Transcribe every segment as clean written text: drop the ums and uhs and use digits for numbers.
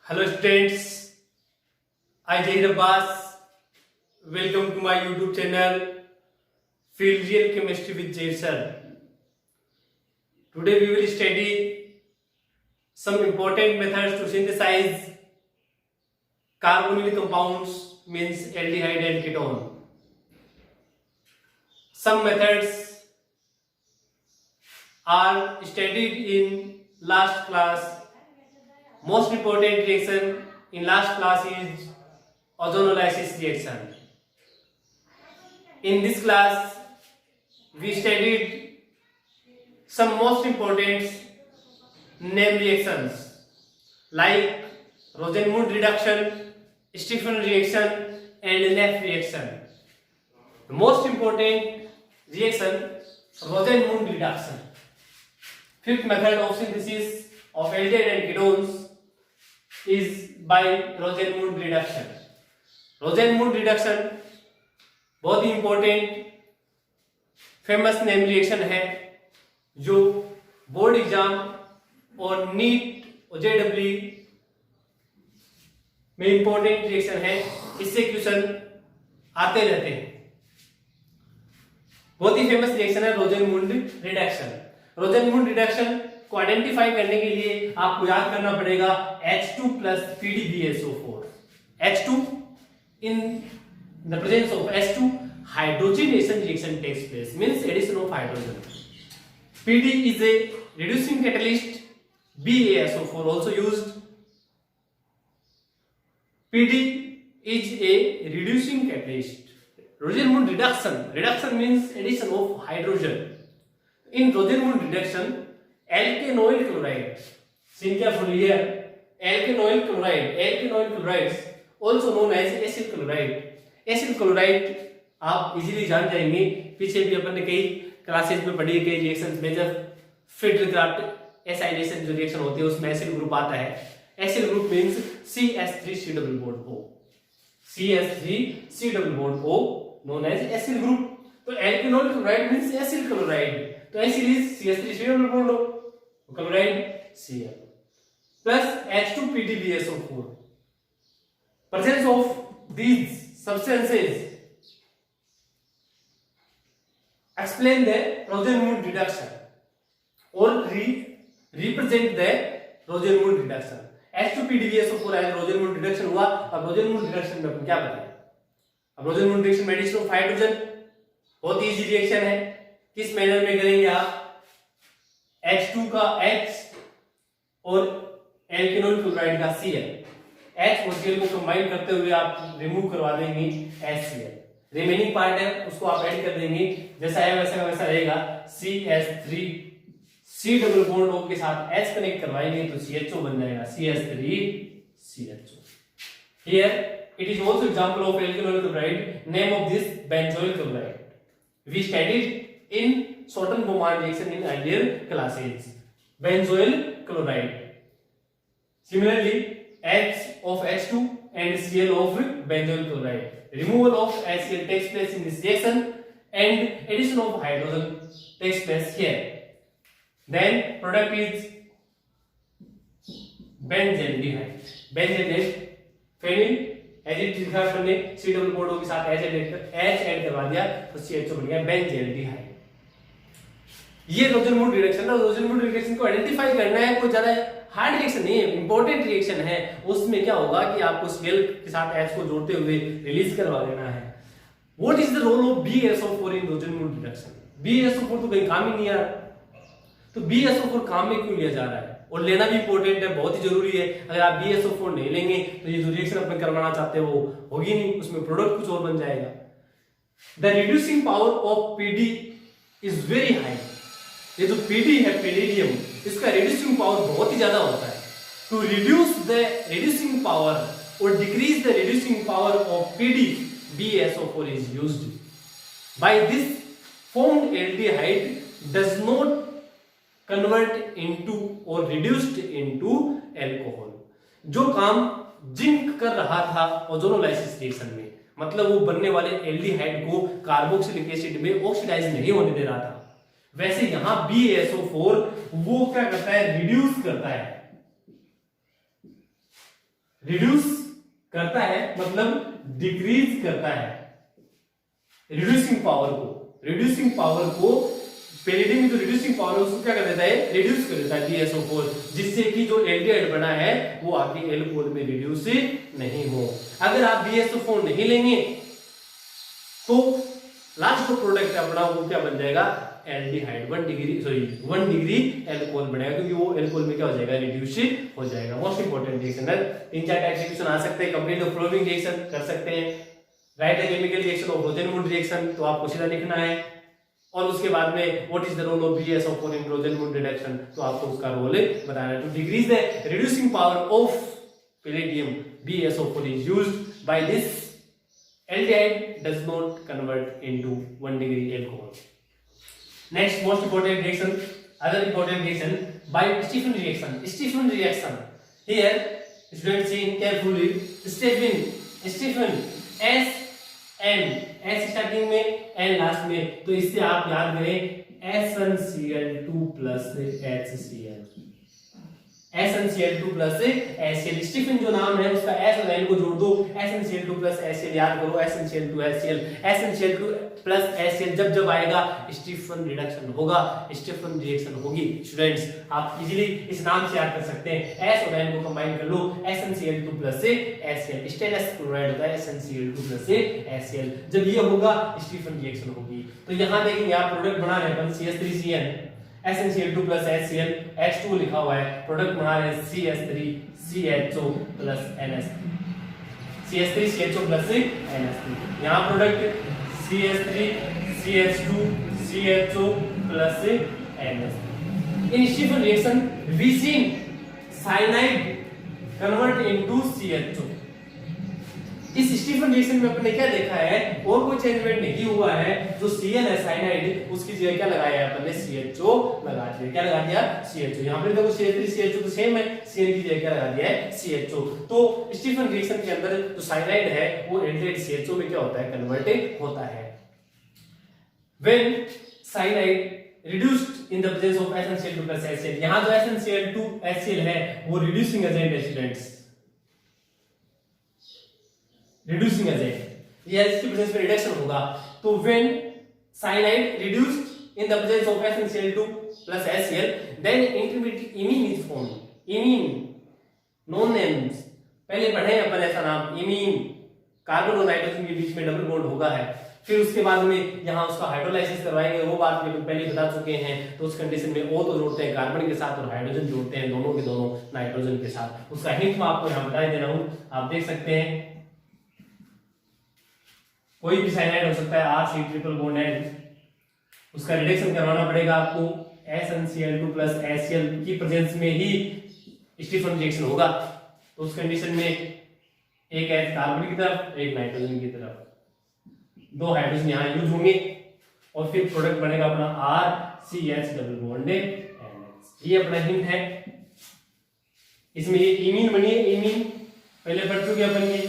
Hello students, I Jahir Abbas. Welcome to my YouTube channel Field Real Chemistry with Jahir sir. Today we will study some important methods to synthesize carbonyl compounds means aldehyde and ketone. Some methods are studied in last class. Most important reaction in last class is ozonolysis reaction. In this class, we studied some most important name reactions like Rosenmund reduction, Stephen reaction, and Neff reaction. The most important reaction, Rosenmund reduction. Fifth method of synthesis of aldehyde and ketones is by Rosenmund reduction. Rosenmund reduction बहुत ही important famous name reaction है जो board exam और NEET और JW में important reaction है। इससे question आते रहते हैं। बहुत ही फेमस रिएक्शन है रोजेनमुंड रिडक्शन। रोजेनमुंड रिडक्शन को आइडेंटिफाई करने के लिए आपको याद करना पड़ेगा H2 plus PDBSO4. H2 in the presence of H2 hydrogenation reaction takes place, means addition of hydrogen. PD is a reducing catalyst. BaSO4 also used. PD is a reducing catalyst. Rosenmund reduction means addition of hydrogen. In Rosenmund reduction, alkanoyl chloride, seen carefully here, alkanoyl chlorides also known as acyl chloride. Acyl chloride आप easily जान जाएंगे, पीछे भी अपन ने कई classes में पढ़ी, कई रिएक्शंस में जब फिडलक्राफ्ट एसाइलेशन जो रिएक्शन होती है उसमें एसिल ग्रुप आता है। Acyl group means CH3C double bond O, CH3C double bond O known as acyl group. तो alkanoyl chloride means acyl chloride, तो acyl is CH3C double bond O, chloride Cl plus H2PDBSO4. Presence of these substances explain the Rosenmund reduction or represent the Rosenmund reduction. H2PDBSO4 as Rosenmund reduction हुआ। अब Rosenmund reduction में अपन क्या बताएं? अब Rosenmund reduction में addition of hydrogen बहुत easy reaction है। किस मैनर में करेंगे आप? H2 का H और एल्केनोल क्लोराइड का Cl, H और Cl को कंबाइन करते हुए आप रिमूव करवा देंगे HCl। रिमेनिंग पार्ट है उसको आप ऐड कर देंगे, जैसा है वैसा वैसा रहेगा। CH3C डबल बॉन्ड O के साथ H कनेक्ट करवाएंगे तो CHO बन जाएगा, CH3CHO। Here it is also example of alkanoyl chloride. Name of this benzoyl chloride. We studied in Schotten-Baumann reaction in earlier classes. Benzoyl chloride. Similarly, H of H2 and Cl of benzoyl chloride. Removal of HCl takes place in this reaction and addition of hydrogen takes place here. Then product is benzaldehyde. Benzaldehyde phenyl as it लिखा हमने C double bond O के साथ H add करवा दिया तो CHO बन गया benzaldehyde. ये रोजेनमुंड रिएक्शन है। रोजेनमुंड रिएक्शन को आइडेंटिफाई करना है, कोई ज्यादा हार्ड रिएक्शन नहीं है, इंपॉर्टेंट रिएक्शन है। उसमें क्या होगा कि आपको Cl के साथ H को जोड़ते हुए रिलीज करवा देना है। What is the role of BaSO4 in Rosenmund reaction? BaSO4 तो कहीं काम ही नहीं आ रहा, तो BaSO4 काम में क्यों लिया जा रहा है? और लेना भी इंपॉर्टेंट है, बहुत ही जरूरी है। अगर आप BaSO4 नहीं लेंगे तो ये जो रिएक्शन अपन करवाना चाहते हो वो होगी नहीं, उसमें प्रोडक्ट कुछ और बन जाएगा। The reducing power of PD is very high. ये जो PD है पैलेडियम, इसका रिड्यूसिंग पावर बहुत ही ज्यादा होता है। To reduce the reducing power और decrease the reducing power of PD, BaSO4 is used. By this, formed aldehyde does not convert into or reduced into alcohol. जो काम जिंक कर रहा था ओजोनोलाइसिस रिएक्शन में, मतलब वो बनने वाले एल्डिहाइड को कार्बोक्सिलिक एसिड में ऑक्सीडाइज नहीं होने दे रहा था, वैसे यहां BaSO4 वो क्या करता है, रिड्यूस करता है रिड्यूस करता है मतलब डिक्रीज करता है रिड्यूसिंग पावर को पेरिडियम में जो रिड्यूसिंग पावर है उसको क्या कर देता है, रिड्यूस कर देता है BSO4, जिससे कि जो एल्डिहाइड बना है वो आपके एल्कोहल में रिड्यूस नहीं हो। अगर आप BSO4 नहीं लेंगे तो लास्ट प्रोडक्ट अपना वो क्या बन जाएगा, एल्डिहाइड 1 डिग्री एल्कोहल बनेगा, क्योंकि वो एल्कोहल में क्या हो जाएगा, रिड्यूस हो जाएगा। मोस्ट इंपोर्टेंट रिएक्शन है, 3-4 टाइप से क्वेश्चन आ सकते हैं। कंप्लीट द फॉलोइंग रिएक्शन कर सकते हैं, write the chemical reaction of Rosenwood reaction, तो आपको सीधा लिखना है। और उसके बाद में what is the role of BSO4 in Rosenwood reduction, तो आपको उसका रोल बताना है। To decrease the reducing power of palladium BSO4 is used by this aldehyde does not convert into 1 degree alcohol. Next most important reaction, other important reaction by Stephen reaction. Stephen reaction. Here students see carefully. Stephen S starting में N last में, तो इससे आप याद करें SnCl2 plus HCl। SnCl2 plus HCl। Stephen जो नाम है उसका S और N को जोड़ दो, SnCl2 plus HCl याद करो, SnCl2 HCl, SnCl2 plus HCl जब आएगा स्टीफन रिडक्शन होगा, स्टीफन रिएक्शन होगी। स्टूडेंट्स आप इजीली इस नाम से याद कर सकते हैं, S और N को कंबाइन कर लो, SnCl2 plus HCl, stainless chloride होता है SnCl2 plus HCl, जब ये होगा स्टीफन रिएक्शन होगी। तो यहाँ देखेंगे आप प्रोडक्ट बना रहे हैं CH3CN, SnCl2 plus HCl, H2 लिखा हुआ है, प्रोडक्ट बना रहे हैं CH3CHO plus NH3, CH3CHO plus NH3, यहाँ product CH3CH2 CHO plus NH3। In Stephen reaction, we see cyanide convert into CHO। इस स्टीफन रिएक्शन में अपने क्या देखा है, और कोई चेंजमेंट नहीं हुआ है, जो Cl है साइनाइड उसकी जगह क्या लगाया है अपने CHO लगा दिया। क्या लगा दिया, CHO। यहाँ पर देखो CH3CHO तो सेम है, Cl की जगह क्या लगा दिया है, CHO। तो स्टीफन रिएक्शन के अंदर जो साइनाइड है वो एल्डिहाइड CHO में क्या होता है, कन्वर्ट होता है। When cyanide reduced in the presence of SnCl2 plus HCl, यहाँ जो SnCl2 HCl है वो रिड्यूसिंग एजेंट है स्टूडेंट्स, रिड्यूसिंग एजेंट, ये इसकी प्रेजेंस में रिडक्शन होगा। तो when cyanide reduced in the presence of SnCl2 plus HCl, then intermediate imine is formed। imine known names, पहले पढ़े अपन ऐसा नाम इमीन, कार्बन और नाइट्रोजन के बीच में डबल बॉन्ड होगा है, फिर उसके बाद में यहाँ उसका हाइड्रोलाइसिस करवाएंगे, वो बात भी पहले बता चुके हैं। तो उस कंडीशन में O तो जोड़ते हैं कार्बन के साथ और हाइड्रोजन जोड़ते हैं दोनों के दोनों नाइट्रोजन के साथ। उसका हिंट मैं आपको यहाँ बता दे रहा हूँ, आप देख सकते हैं कोई भी साइनाइड हो सकता है, R C triple bond N, उसका रिडक्शन करवाना पड़ेगा आपको SnCl2 plus HCl की प्रेजेंस में ही स्टीफन रिएक्शन होगा। तो उस कंडीशन में एक H कार्बन की तरफ एक नाइट्रोजन की तरफ, दो हाइड्रोजन यहाँ यूज होंगे और फिर प्रोडक्ट बनेगा अपना RCH डबल बॉन्ड NH। ये अपना हिंट है। इसमें ये इमीन बनी है, इमीन पहले पढ़ चुके अपन ये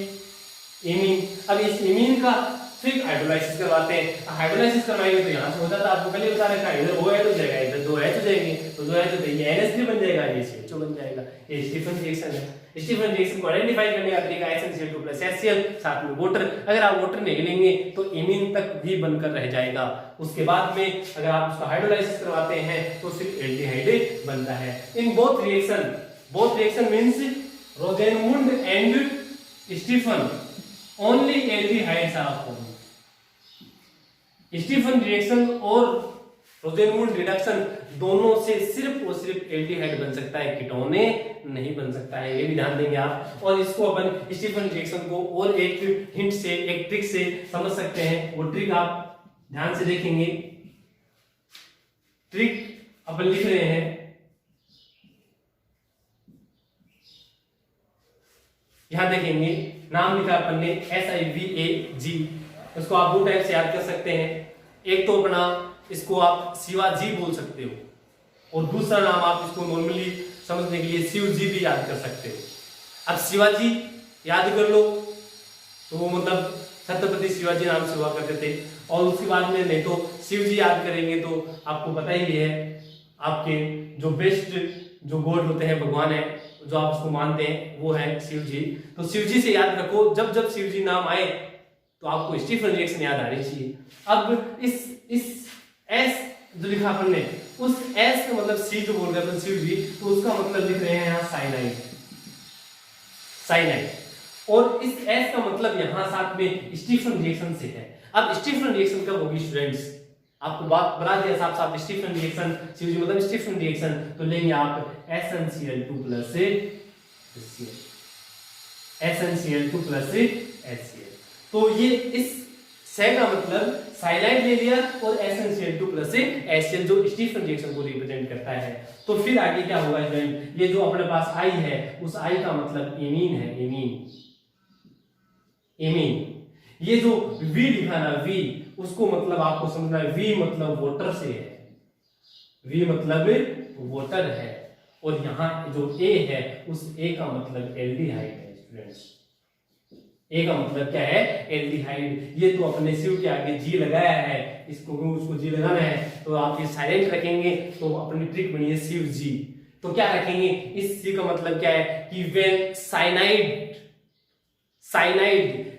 इमीन। अब इस इमीन का फिर हाइड्रोलाइसिस करवाते हैं, हाइड्रोलाइसिस करवाएंगे तो यहाँ से होता था, आपको पहले बता रखा है, इधर OH हो जाएगा, इधर 2H हो जाएंगे, तो 2H हो जाएंगे, NH3 बन जाएगा, ये CHO बन जाएगा। ये स्टीफन रिएक्शन है। स्टीफन रिएक्शन को आइडेंटिफाई करने का तरीका SnCl2 plus HCl साथ में वाटर, अगर आप वाटर नहीं लेंगे तो इमीन तक भी बनकर रह जाएगा। उसके बाद में अगर आप उसका हाइड्रोलाइसिस करवाते हैं तो सिर्फ एल्डिहाइड बनता है। In both reaction means Rosenwood and Stephen only aldehydes are formed. Stephen reaction और रोजेनवुड रिडक्शन दोनों से सिर्फ और सिर्फ एल्डिहाइड बन सकता है, कीटोने नहीं बन सकता है, ये भी ध्यान देंगे आप। और इसको अपन स्टीफन रिएक्शन को और एक हिंट से, एक ट्रिक से समझ सकते हैं, वो ट्रिक आप ध्यान से देखेंगे। ट्रिक अपन लिख रहे हैं, यहां देखेंगे नाम लिखा अपन ने SIVAG, उसको आप दो टाइप से याद कर सकते हैं। एक तो अपना इसको आप शिवाजी बोल सकते हो, और दूसरा नाम आप इसको नॉर्मली समझने के लिए शिवजी भी याद कर सकते हो। अब शिवाजी याद कर लो तो वो मतलब छत्रपति शिवाजी नाम से हुआ करते थे, और उसके बाद में नहीं तो शिवजी याद करेंगे तो आपको पता ही है आपके जो बेस्ट जो गॉड होते हैं, भगवान है जो आप उसको मानते हैं वो है शिव जी। तो शिव जी से याद रखो, जब जब शिव जी नाम आए तो आपको स्टीफन रिएक्शन याद आनी चाहिए। अब इस एस जो लिखा अपन ने, उस एस का मतलब सी जो बोल रहे हैं शिव जी, तो उसका मतलब लिख रहे हैं यहाँ साइनाइड, साइनाइड। और इस एस का मतलब यहाँ साथ में स्टीफन रिएक्शन से है। अब स्टीफन रिएक्शन कब होगी स्टूडेंट्स, आपको बात बता दिया साफ साफ, स्टीफन रिएक्शन शिव जी मतलब स्टीफन रिएक्शन, तो लेंगे आप SnCl2 plus SnCl2 plus HCl। तो ये इस से का मतलब साइनाइड ले लिया और SnCl2 प्लस HCl जो स्टीफन रिएक्शन को रिप्रेजेंट करता है। तो फिर आगे क्या होगा स्टूडेंट, ये जो अपने पास I है उस I का मतलब एमीन है, एमीन। ये जो V लिखा ना V, उसको मतलब आपको समझना है V मतलब वाटर से है, V मतलब वाटर है। और यहाँ जो A है उस A का मतलब एल्डिहाइड है स्टूडेंट्स, A का मतलब क्या है, एल्डिहाइड। ये तो अपने शिव के आगे G लगाया है, इसको उसको G लगाना है, तो आप ये साइलेंट रखेंगे तो अपनी ट्रिक बनी है शिव जी। तो क्या रखेंगे, इस C का मतलब क्या है कि when cyanide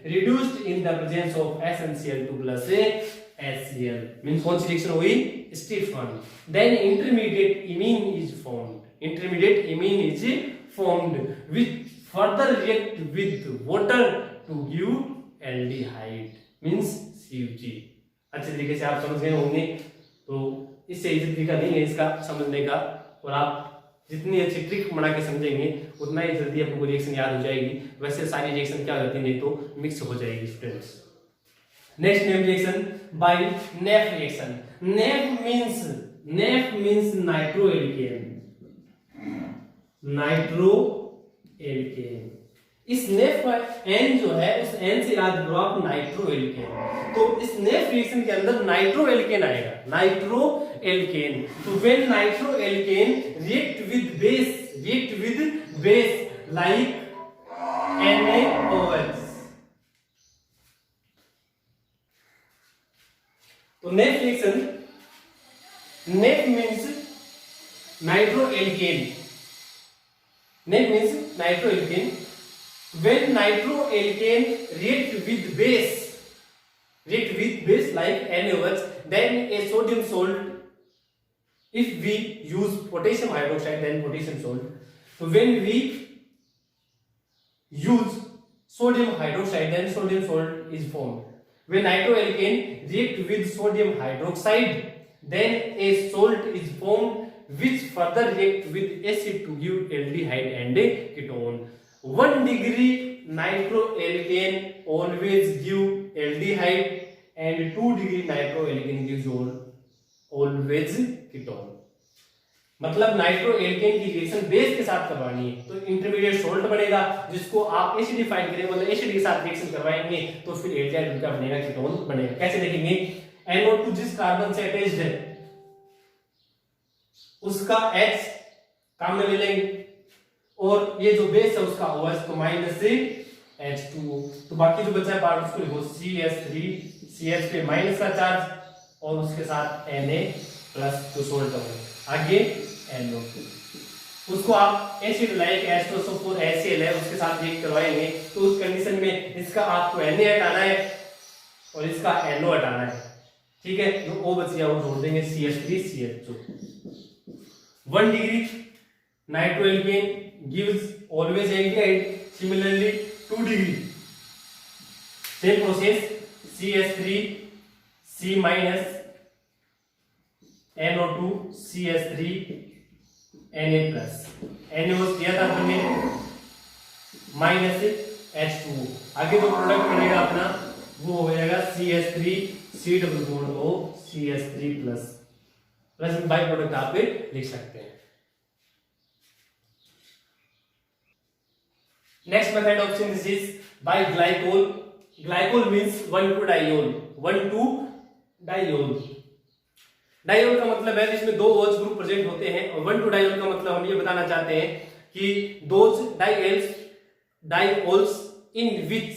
reduced in the presence of SnCl2 plus HCl, means कौन सी रिएक्शन हुई, Stephen. then intermediate amine is formed which further react with water to give aldehyde, means CuG। अच्छे तरीके से आप समझ गए होंगे, तो इससे इजी तरीका नहीं है इसका समझने का, और आप जितनी अच्छी ट्रिक बना के समझेंगे उतना ही जल्दी आपको रिएक्शन याद हो जाएगी। वैसे सारी रिएक्शन क्या होती है, नहीं तो मिक्स हो जाएगी students. Next name reaction by Nef reaction. Nef means nitroalkane. इस नेफ का एन जो है उस एन से याद करो आप नाइट्रोएल्केन। तो इस नेफ रिएक्शन के अंदर नाइट्रोएल्केन आएगा, नाइट्रोएल्केन। तो when nitroalkane react with base like NaOH। तो Nef reaction, Nef means nitroalkane, Nef means nitroalkane. when nitroalkane react with base like NaOH, then a sodium salt, if we use potassium hydroxide then potassium salt, so when we use sodium hydroxide then sodium salt is formed. When nitroalkane react with sodium hydroxide then a salt is formed which further react with acid to give aldehyde and a ketone. 1 degree nitroalkane always give aldehyde and 2 degree nitroalkane gives always ketone। मतलब नाइट्रोएल्केन की reaction base के साथ करवानी है तो intermediate salt बनेगा, जिसको आप एसिडिफाइड करेंगे मतलब एसिड के साथ रिएक्शन करवाएंगे तो फिर एल्डिहाइड उनका बनेगा, कीटोन बनेगा। कैसे देखेंगे, NO2 जिस कार्बन से अटैच्ड है उसका H काम में ले लेंगे और ये जो बेस है उसका OH, तो माइनस से H2O, तो बाकी जो बचा है पार्ट उसको लिखो CH3, CH पे माइनस का चार्ज और उसके साथ Na प्लस जो सोल्ट है आगे NO2, उसको आप एसिड लाइक H2SO4 HCl है उसके साथ रिएक्ट करवाएंगे तो उस कंडीशन में इसका आपको Na हटाना है और इसका NO हटाना है, ठीक है। जो O बच गया वो जोड़ देंगे CH3 CH2। 1 degree nitroalkane gives always aldehyde, similarly 2 degree same process CH3 C minus NO2 CH3 Na plus NaOH किया था हमने माइनस H2O, आगे जो प्रोडक्ट बनेगा अपना वो हो जाएगा CH3 C double bond O CH3 plus plus by product आप लिख सकते हैं। Next method of synthesis by glycol. Glycol means one two diol, one two diol. Diol का मतलब है जिसमें दो OH ग्रुप प्रेजेंट होते हैं और 1,2-डाइयोल का मतलब हम ये बताना चाहते हैं कि those diols in which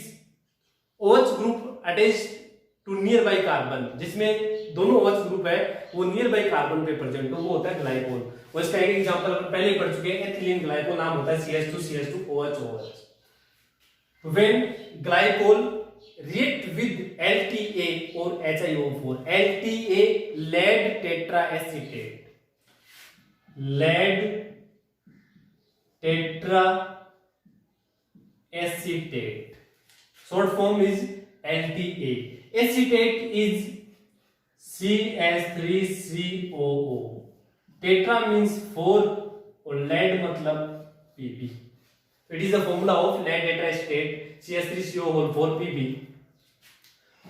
OH group attached to nearby carbon, जिसमें दोनों OH ग्रुप है वो नियर बाई कार्बन पे प्रेजेंट हो, वो होता है ग्लाइकोल। और इसका एक एग्जांपल पहले ही पढ़ चुके हैं, एथिलीन ग्लाइकोल नाम होता है CH2CH2OH। When glycol react with LTA or HiO4, LTA lead tetraacetate, lead tetraacetate, short form is LTA. Acetate is CH3COO, tetra means 4 और lead मतलब Pb. It is the formula of lead tetraacetate CH3COO4 Pb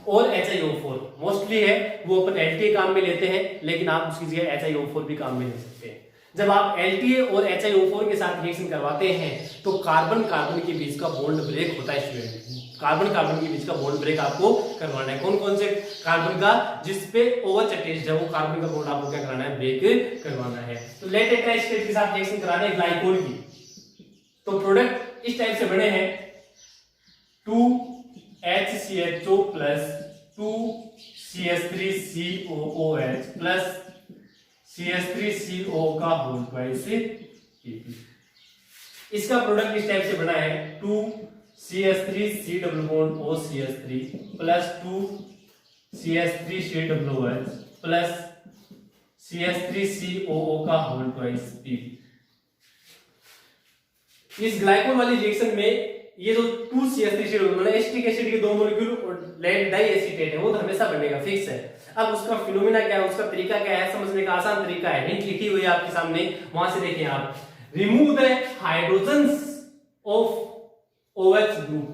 और HiO4 mostly है वो अपन LTA काम में लेते हैं, लेकिन आप उसकी जगह HiO4 भी काम में ले सकते हैं। जब आप LTA और HiO4 के साथ रिएक्शन करवाते हैं तो कार्बन कार्बन के बीच का बॉन्ड ब्रेक होता है स्टूडेंट। कार्बन कार्बन के बीच का बॉन्ड ब्रेक आपको करवाना है। कौन कौन से कार्बन का जिसपे OH अटैच्ड है वो कार्बन का बॉन्ड आपको क्या कराना है, ब्रेक करवाना है। तो लेड टेट्राएस्टेट के साथ रिएक्शन कराना है ग्लाइकोल की, तो प्रोडक्ट इस टाइप से बने हैं 2HCHO plus 2CH3COOH plus CH3CO का होल ट्वाइस Pb। इसका प्रोडक्ट इस टाइप से बना है 2CH3C double bond OCH3 plus 2CH3COOH plus CH3COO का होल ट्वाइस Pb। इस ग्लाइकोल वाली रिएक्शन में ये जो 2CH3 मतलब एसिटिक एसिड के दो मॉलिक्यूल और लेड डाई एसीटेट है वो तो हमेशा बनेगा, फिक्स है। अब उसका फिनोमेना क्या है, उसका तरीका क्या है, समझने का आसान तरीका है, हिंट लिखी हुई है आपके सामने, वहां से देखिए आप। Remove the hydrogens of OH group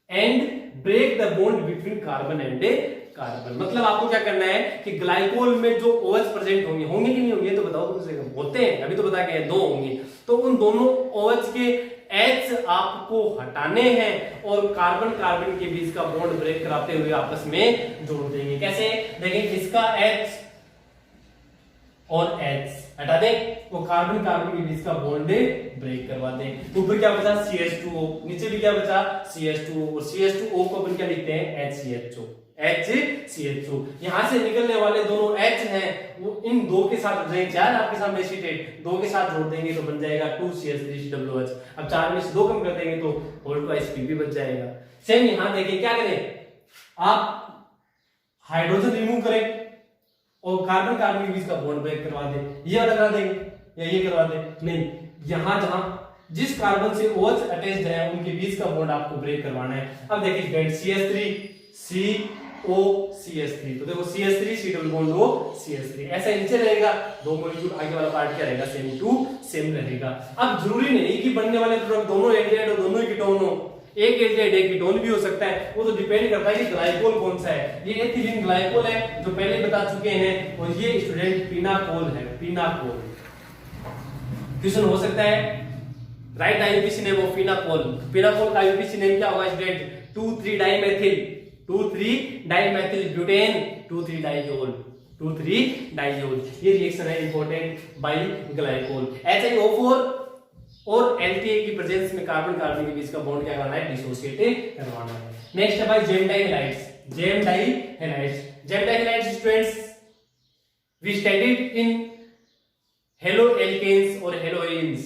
and break the bond between carbon and carbon. मतलब आपको क्या करना है कि ग्लाइकोल में जो OH प्रेजेंट होंगे कि नहीं होंगे, तो बताओ कम से कम। होते हैं, अभी तो बता के 2 होंगे, तो उन दोनों OH के H आपको हटाने हैं और कार्बन कार्बन के बीच का बॉन्ड ब्रेक कराते हुए आपस में जोड़ देंगे। कैसे देखिए, इसका H और H हटा दें, वो कार्बन कार्बन के बीच का बॉन्ड ब्रेक करवा दें। ऊपर क्या बचा CH2O, नीचे भी क्या बचा CH2O, और CH2O को अपन क्या लिखते हैं HCHO। यहां से निकलने वाले दोनों H हैं वो इन दो के साथ जुड़ जाएंगे, 4 आपके सामने एसीटेट 2 के साथ जोड़ देंगे तो बन जाएगा 2CH3COOH। अब 4 में से 2 कम कर देंगे तो होल ट्वाइस Pb बच जाएगा। सेम यहां देखिए क्या करें, आप हाइड्रोजन रिमूव करें और कार्बन कार्बन के बीच का बॉन्ड ब्रेक करवा दें। ये वाला करा देंगे या ये करवा दें, नहीं, यहां जहां जिस कार्बन से OH अटैच्ड है उनके बीच का बॉन्ड आपको ब्रेक करवाना है। अब देखिए CH3COCH3, तो देखो CH3C double bond O CH3 ऐसा नीचे रहेगा, 2 मॉलिक्यूल आगे वाला पार्ट क्या रहेगा, सेम टू सेम रहेगा। अब जरूरी नहीं कि बनने वाले प्रोडक्ट दोनों एल्डिहाइड और दोनों कीटोन हो, एक एल्डिहाइड एक कीटोन भी हो सकता है, वो तो डिपेंड करता है कि ग्लाइकोल कौन सा है। ये एथिलीन ग्लाइकोल है जो पहले बता चुके हैं, और ये स्टूडेंट पिनाकोल है, पिनाकोल। क्वेश्चन हो सकता है right IUPAC name of pinacol, pinacol का आईयूपीसी नेम क्या होगा स्टूडेंट, 2,3 डाइमेथिल 2,3 डाइमेथिल ब्यूटेन 2,3 डाइजोल 2,3 डाइजोल। ये रिएक्शन है इंपॉर्टेंट बाई ग्लाइकोल। HiO4 और LTA की प्रेजेंस में कार्बन कार्बन के बीच का बॉन्ड क्या करना है, डिसोसिएट करवाना है। नेक्स्ट है भाई gem dihalides. Students we studied in haloalkanes और haloarenes,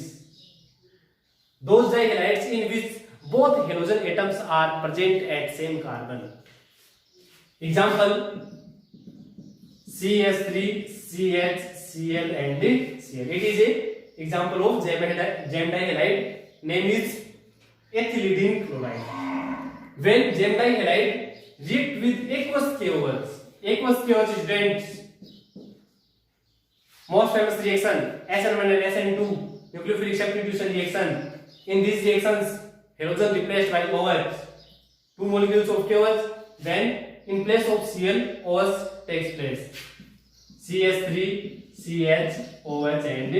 those dihalides in which both halogen atoms are present at same carbon. Example CH3 CH Cl and Cl. It is a example of gem dihalide, name is ethylidene chloride. When gem dihalide react with aqueous KOH students, most famous reaction SN1 and SN2 nucleophilic substitution reaction. In these reactions, halogen replaced by OH, 2 molecules of KOH, then in place of Cl, OH takes place. CH3, CH, OH and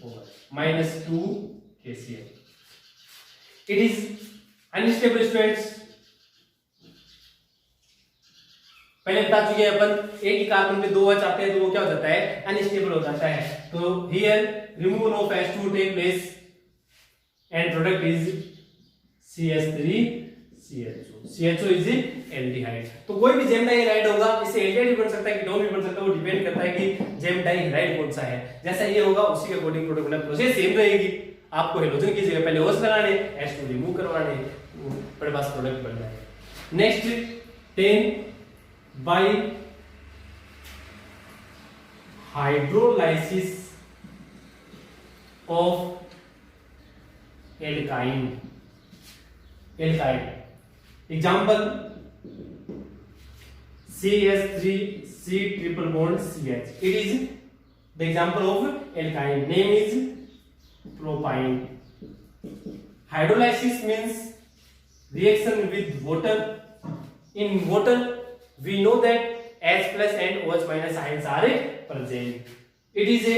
OH minus 2 KCl. It is unstable students. पहले बता चुके हैं अपन, एक ही carbon पे 2 OH आते हैं तो वो क्या हो जाता है, अनस्टेबल हो जाता है। तो here removal of H2 take place and product is CH3 CHO is aldehyde. तो कोई भी जेम डाइहाइड होगा, इससे एल्डिहाइड भी बन सकता है, कीटोन भी बन सकता है, वो डिपेंड करता है कि जेम डाइहाइड कौन सा है। जैसा ये होगा उसी के अकॉर्डिंग प्रोडक्ट बनना, प्रोसेस सेम रहेगी। आपको हेलोजन की जगह पहले OH लगाने, H2 रिमूव करवाने, अपने पास प्रोडक्ट बन जाएगा। Next 10 bye hydrolysis of alkyne. Example CH3C triple bond CH. It is the example of alkyne. Name is propyne. Hydrolysis means reaction with water. In water, we know that H plus and OH minus ions are present. It is a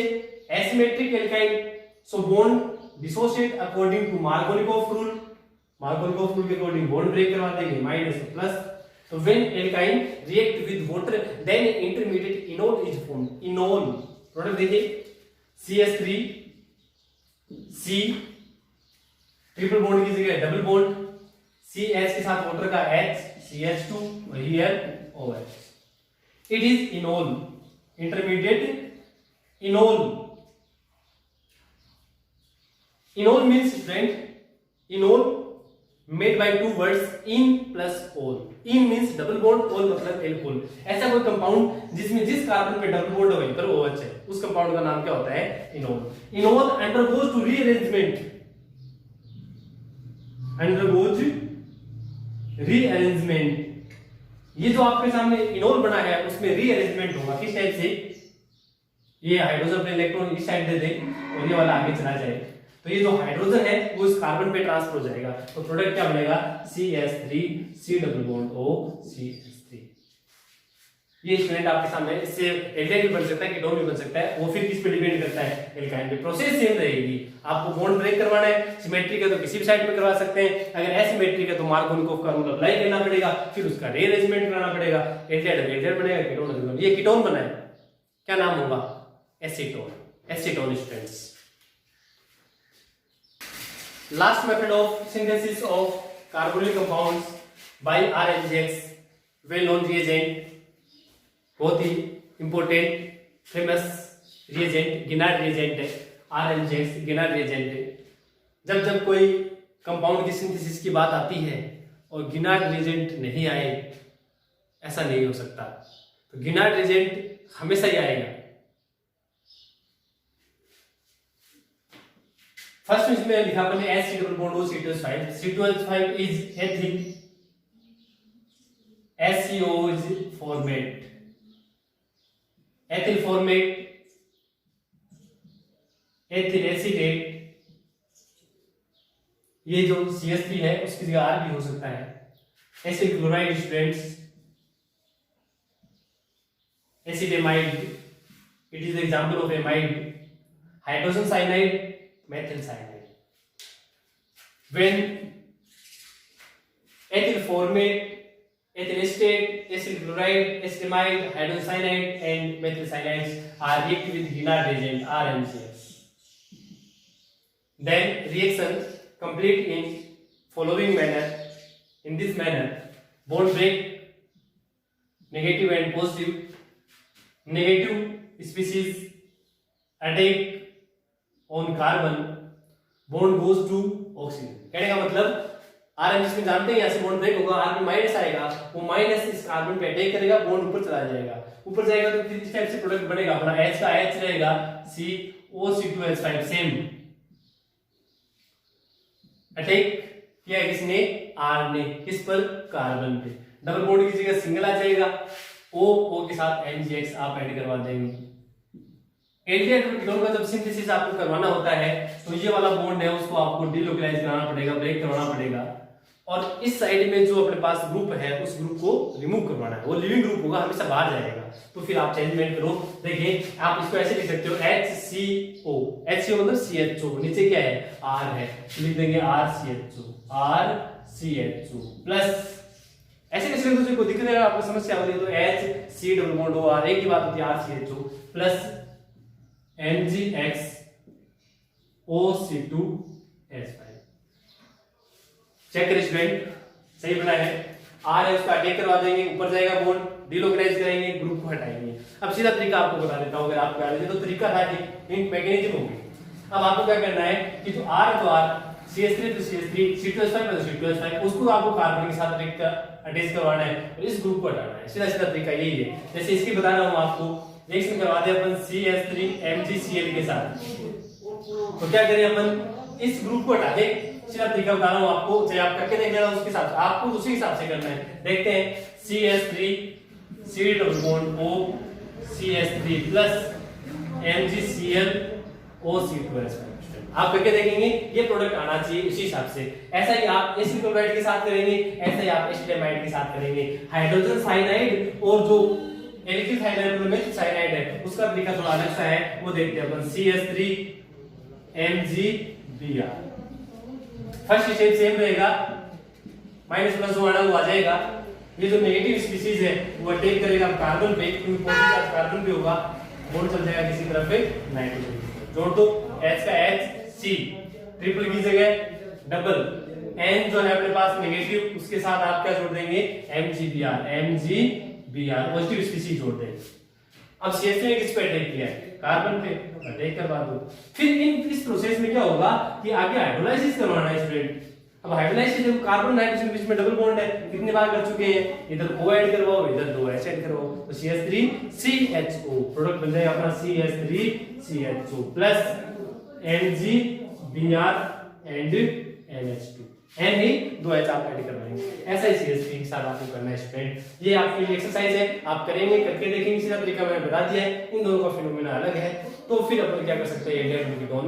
asymmetric alkyne, so bond dissociate according to Markovnikov rule. Markovnikov rule के according bond break करवा देंगे, minus और plus. तो when alkyne react with water, then intermediate enol is formed. Enol product देखिए, CH3 C triple bond की जगह double bond, CH के साथ वाटर का H, CH2 और here OH. It is enol, intermediate enol. Enol means friend, enol made by two words in plus ol. In means double bond, ol मतलब alcohol. ऐसा कोई compound जिसमें जिस carbon पे डबल बॉन्ड है वहीं पर OH है, उस कंपाउंड का नाम क्या होता है? Enol. Enol undergoes to rearrangement, undergoes rearrangement. ये जो आपके सामने इनोल बना है उसमें रीअरेंजमेंट होगा। किस टाइप से? ये हाइड्रोजन अपने इलेक्ट्रॉन इस साइड दे दे और ये वाला आगे चला जाए, तो ये जो हाइड्रोजन है वो इस कार्बन पे ट्रांसफर हो जाएगा, तो प्रोडक्ट क्या बनेगा? CH3C double bond O CH3। ये स्टूडेंट आपके सामने, इससे एल्डिहाइड भी बन सकता है, कीटोन भी बन सकता है, वो फिर किस पे डिपेंड करता है? एल्काइन पे। प्रोसेस सेम रहेगी। आपको बॉन्ड ब्रेक करवाना है, सिमेट्रिक है तो किसी भी साइड में करवा सकते हैं, अगर एसिमेट्रिक है तो मार्कोनिकोव का रूल अप्लाई करना पड़ेगा, फिर उसका रीअरेंजमेंट कराना पड़ेगा, एल्डिहाइड बनेगा, कीटोन। ये कीटोन बना है, क्या नाम होगा? Acetone. Acetone students. Last method of synthesis of carbonyl compounds by RNGX, well known reagent, बहुत ही important famous reagent, गिनार्ड reagent है RNGX, गिनार्ड reagent है। जब जब कोई कंपाउंड की सिंथेसिस की बात आती है और गिनार्ड reagent नहीं आए, ऐसा नहीं हो सकता। तो गिनार्ड reagent हमेशा ही आएगा। फर्स्ट इसमें लिखा अपने H double bond O C2H5, C2H5 is ethyl, HCO is format, ethyl format, ethyl acetate. ये जो CH3 है उसकी जगह R भी हो सकता है। Acid chloride students, acid amide, it is example of amide. Hydrogen cyanide, methyl cyanide. When ethyl formate, ethyl acetate, acyl chloride, acetamide, hydrogen cyanide and methyl cyanides are reacted with Ginard reagent RNCS. Then reaction complete in following manner. In this manner, bond break, negative and positive. Negative species attack on carbon, bond goes to oxygen। कहने का मतलब RNGS में जानते हैं यहाँ से bond break होगा, R में माइनस आएगा, वो माइनस इस कार्बन पे अटैक करेगा, बॉन्ड ऊपर चला जाएगा। ऊपर जाएगा तो फिर इस टाइप से प्रोडक्ट बनेगा अपना, H का H रहेगा, COC2H5 सेम। अटैक किया है किसने? R ने। किस पर? कार्बन पे। डबल बॉन्ड की जगह सिंगल आ जाएगा, O के साथ NGX आप ऐड करवा देंगे। एल्डिहाइड और कीटोन का जब सिंथेसिस आपको करवाना होता है तो ये वाला बॉन्ड है उसको आपको डिलोकलाइज कराना पड़ेगा, ब्रेक करवाना पड़ेगा, और इस साइड में जो अपने पास ग्रुप है उस ग्रुप को रिमूव करवाना है। वो लिविंग ग्रुप होगा, हमेशा बाहर जाएगा, तो फिर आप चेंजमेंट करो। देखिए आप इसको ऐसे लिख सकते हो HCO, HCO मतलब CHO, नीचे क्या है? R है, लिख देंगे RCHO प्लस, ऐसे कैसे लिख दो? कोई दिक्कत है आपको समस्या हो रही है तो HC double bond O R, एक ही बात होती है RCHO plus NGX OC2H5। Check करें स्टूडेंट, सही बना है। आर है उसका अटैक करवा देंगे, ऊपर जाएगा बॉन्ड, डिलोकलाइज करेंगे, ग्रुप को हटाएंगे। अब सीधा तरीका आपको बता देता हूं, अगर आपको याद है तो तरीका था कि इन मैकेनिज्म होगी। अब आपको क्या करना है कि जो आर है तो आर, CH3 तो CH3, C2H5 तो C2H5, उसको आपको कार्बन के साथ अटैच करवाना है और इस ग्रुप को हटाना है। सीधा सीधा तरीका यही है। जैसे इसकी बता रहा हूं आपको, रिएक्शन करवा दे अपन CH3 MgCl के साथ, तो क्या करें अपन इस ग्रुप को हटा के, सीधा तरीका बता रहा हूं आपको, चाहे आप करके देख लेना उसके हिसाब से, आपको उसी हिसाब से करना है। देखते हैं CH3 C double bond O CH3 plus MgCl O2H5। आप करके देखेंगे ये प्रोडक्ट आना चाहिए उसी हिसाब से। ऐसा ही आप एसिड क्लोराइड के साथ करेंगे, ऐसा ही आप एसिटामाइड के साथ करेंगे। हाइड्रोजन साइनाइड और जो एल्किल साइनाइड में साइनाइड है उसका तरीका थोड़ा अलग सा है, वो देखते हैं अपन। CH3 MgBr, first step same रहेगा, माइनस प्लस जो आना वो आ जाएगा। ये जो नेगेटिव स्पीशीज है वो अटैक करेगा कार्बन पे, क्योंकि पॉजिटिव चार्ज कार्बन पे होगा, बॉन्ड चल जाएगा किसी तरफ पे नाइट्रोजन। जोड़ दो, H का H, C ट्रिपल की जगह डबल, N जो है अपने पास नेगेटिव, उसके साथ आप क्या जोड़ देंगे MgBr पॉजिटिव स्पीशीज जोड़ देंगे। अब CH3 ने किस पे अटैक किया है? कार्बन पे, अटैक करवा दो। फिर इस प्रोसेस में क्या होगा कि आगे हाइड्रोलाइसिस करवाना है स्टूडेंट। अब हाइड्रोलाइसिस जब कार्बन नाइट्रोजन के बीच में डबल बॉन्ड है, कितने बार कर चुके हैं, इधर O ऐड करवाओ, इधर 2 H ऐड करवाओ, तो CH3CHO प्रोडक्ट बन जाएगा अपना CH3CHO plus MgBr and NH2, N he 2 H आप ऐड करवाएंगे। ऐसा ही CH3 के साथ आपको करना है स्टूडेंट। ये आपके लिए एक्सरसाइज है, आप करेंगे, करके देखेंगे। सीधा तरीका मैंने बता दिया है, इन दोनों का फिनोमेना अलग है, तो फिर अपन क्या कर सकते हैं, ये दोनों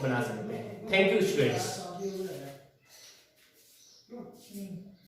बना सकते हैं। Thank you students.